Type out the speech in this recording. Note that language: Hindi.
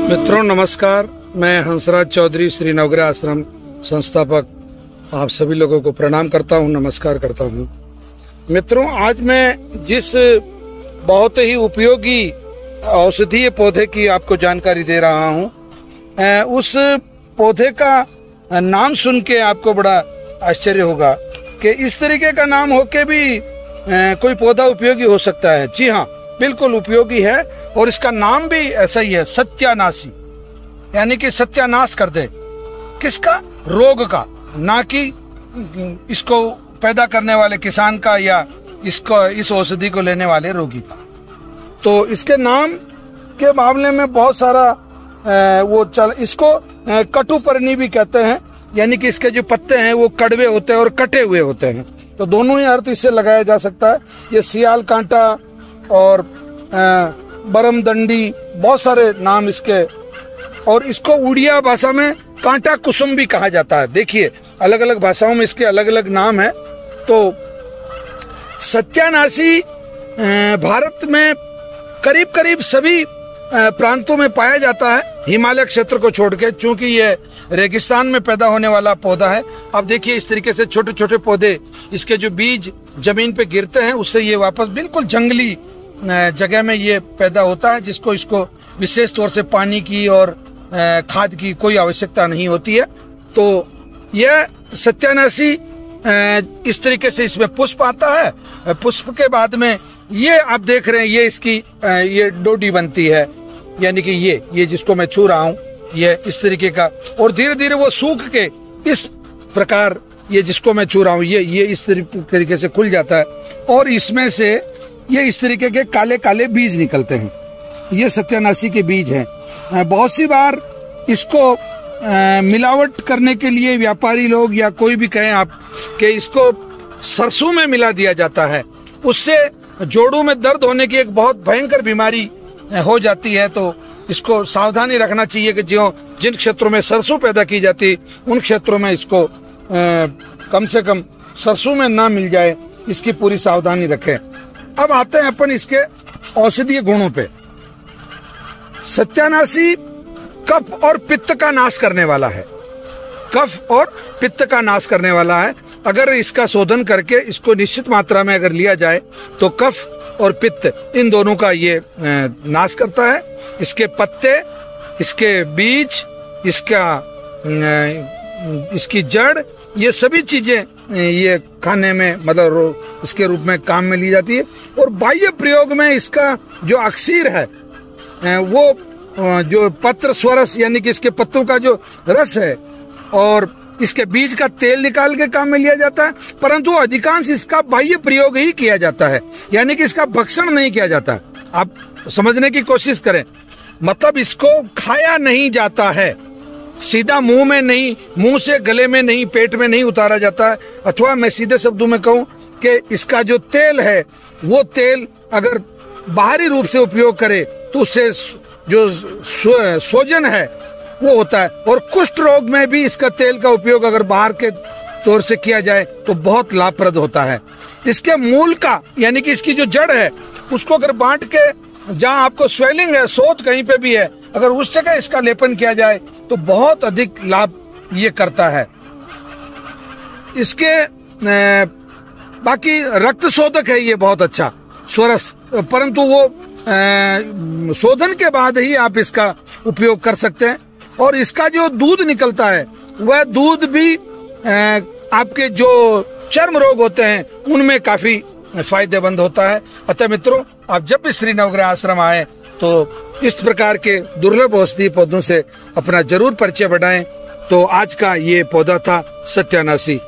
मित्रों नमस्कार, मैं हंसराज चौधरी श्री नवग्रह आश्रम संस्थापक आप सभी लोगों को प्रणाम करता हूं, नमस्कार करता हूं। मित्रों, आज मैं जिस बहुत ही उपयोगी औषधीय पौधे की आपको जानकारी दे रहा हूं, उस पौधे का नाम सुन के आपको बड़ा आश्चर्य होगा कि इस तरीके का नाम होके भी कोई पौधा उपयोगी हो सकता है। जी हाँ, बिल्कुल उपयोगी है और इसका नाम भी ऐसा ही है, सत्यानाशी, यानी कि सत्यानाश कर दे। किसका? रोग का, ना कि इसको पैदा करने वाले किसान का या इस औषधि को लेने वाले रोगी का। तो इसके नाम के मामले में बहुत सारा इसको कटुपर्णी भी कहते हैं, यानी कि इसके जो पत्ते हैं वो कड़वे होते हैं और कटे हुए होते हैं। तो दोनों ही अर्थ इससे लगाया जा सकता है। ये सियाल कांटा और बरमदंडी, बहुत सारे नाम इसके, और इसको उड़िया भाषा में कांटा कुसुम भी कहा जाता है। देखिए, अलग अलग भाषाओं में इसके अलग अलग नाम है। तो सत्यानाशी भारत में करीब करीब सभी प्रांतों में पाया जाता है, हिमालय क्षेत्र को छोड़ के, चूंकि ये रेगिस्तान में पैदा होने वाला पौधा है। अब देखिए, इस तरीके से छोटे छोटे पौधे, इसके जो बीज जमीन पे गिरते हैं उससे ये वापस बिल्कुल जंगली जगह में ये पैदा होता है, इसको विशेष तौर से पानी की और खाद की कोई आवश्यकता नहीं होती है। तो यह सत्यानाशी इस तरीके से इसमें पुष्प आता है। पुष्प के बाद में ये आप देख रहे हैं, ये इसकी ये डोडी बनती है, यानी कि ये जिसको मैं छू रहा हूँ, ये इस तरीके का, और धीरे धीरे वो सूख के इस प्रकार, ये जिसको मैं छू रहा हूँ, ये इस तरीके से खुल जाता है और इसमें से ये इस तरीके के काले काले बीज निकलते हैं। ये सत्यानाशी के बीज हैं। बहुत सी बार इसको मिलावट करने के लिए व्यापारी लोग या कोई भी कहें आप कि इसको सरसों में मिला दिया जाता है, उससे जोड़ों में दर्द होने की एक बहुत भयंकर बीमारी हो जाती है। तो इसको सावधानी रखना चाहिए कि जिन क्षेत्रों में सरसों पैदा की जाती है उन क्षेत्रों में इसको कम से कम सरसों में ना मिल जाए, इसकी पूरी सावधानी रखें। अब आते हैं अपन इसके औषधीय गुणों पे। सत्यानाशी कफ और पित्त का नाश करने वाला है। कफ और पित्त का नाश करने वाला है। अगर इसका शोधन करके इसको निश्चित मात्रा में अगर लिया जाए तो कफ और पित्त इन दोनों का ये नाश करता है। इसके पत्ते, इसके बीज, इसकी जड़, ये सभी चीजें ये खाने में मतलब इसके रूप में काम में ली जाती है। और बाह्य प्रयोग में इसका जो अक्सीर है, वो जो पत्र स्वरस, यानी कि इसके पत्तों का जो रस है और इसके बीज का तेल निकाल के काम में लिया जाता है, परंतु अधिकांश इसका बाह्य प्रयोग ही किया जाता है, यानी कि इसका भक्षण नहीं किया जाता। आप समझने की कोशिश करें, मतलब इसको खाया नहीं जाता है, सीधा मुंह में नहीं, मुंह से गले में नहीं, पेट में नहीं उतारा जाता है। अथवा मैं सीधे शब्दों में कहूं कि इसका जो तेल है वो तेल अगर बाहरी रूप से उपयोग करे तो उससे जो सोजन है वो होता है। और कुष्ठ रोग में भी इसका तेल का उपयोग अगर बाहर के तौर से किया जाए तो बहुत लाभप्रद होता है। इसके मूल का, यानी कि इसकी जो जड़ है, उसको अगर बांट के, जहाँ आपको स्वेलिंग है, सोज कहीं पे भी है, अगर उस जगह इसका लेपन किया जाए तो बहुत अधिक लाभ ये करता है। इसके बाकी रक्त शोधक है ये बहुत अच्छा स्वरस, परंतु वो शोधन के बाद ही आप इसका उपयोग कर सकते हैं। और इसका जो दूध निकलता है वह दूध भी आपके जो चर्म रोग होते हैं उनमें काफी फायदेमंद होता है। अतः मित्रों, आप जब भी श्री नवग्रह आश्रम आए तो इस प्रकार के दुर्लभ औषधीय पौधों से अपना जरूर परिचय बढ़ाएं। तो आज का ये पौधा था सत्यानाशी।